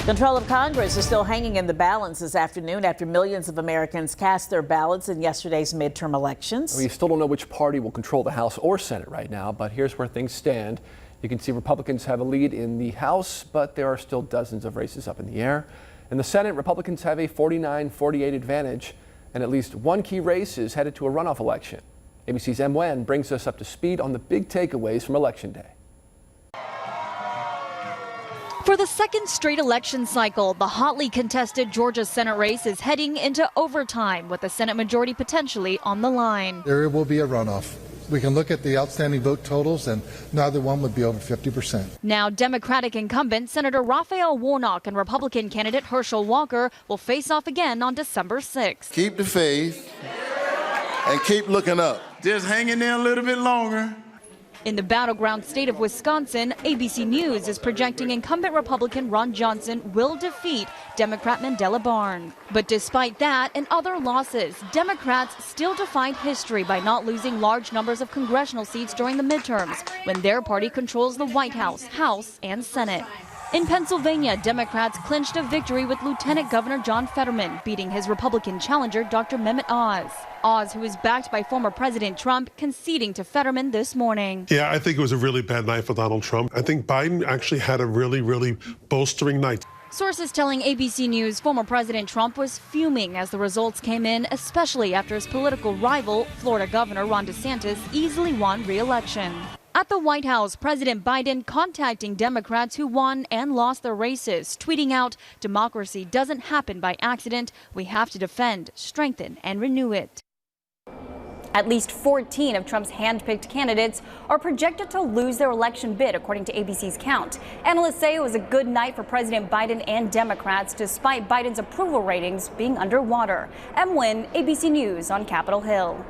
Control of Congress is still hanging in the balance this afternoon after millions of Americans cast their ballots in yesterday's midterm elections. We still don't know which party will control the House or Senate right now, but here's where things stand. You can see Republicans have a lead in the House, but there are still dozens of races up in the air. In the Senate, Republicans have a 49-48 advantage, and at least one key race is headed to a runoff election. ABC's M. Wen brings us up to speed on the big takeaways from Election Day. For the second straight election cycle, the hotly contested Georgia Senate race is heading into overtime with the Senate majority potentially on the line. There will be a runoff. We can look at the outstanding vote totals, and neither one would be over 50%. Now, Democratic incumbent Senator Raphael Warnock and Republican candidate Herschel Walker will face off again on December 6th. Keep the faith and keep looking up. Just hang in there a little bit longer. In the battleground state of Wisconsin, ABC News is projecting incumbent Republican Ron Johnson will defeat Democrat Mandela Barnes. But despite that and other losses, Democrats still defied history by not losing large numbers of congressional seats during the midterms, when their party controls the White House, House, and Senate. In Pennsylvania, Democrats clinched a victory with Lieutenant Governor John Fetterman, beating his Republican challenger, Dr. Mehmet Oz. Oz, who is backed by former President Trump, conceding to Fetterman this morning. Yeah, I think it was a really bad night for Donald Trump. I think Biden actually had a really bolstering night. Sources telling ABC News former President Trump was fuming as the results came in, especially after his political rival, Florida Governor Ron DeSantis, easily won re-election. At the White House, President Biden contacting Democrats who won and lost their races, tweeting out, "Democracy doesn't happen by accident. We have to defend, strengthen, and renew it." At least 14 of Trump's hand-picked candidates are projected to lose their election bid, according to ABC's count. Analysts say it was a good night for President Biden and Democrats, despite Biden's approval ratings being underwater. M. Wen, ABC News on Capitol Hill.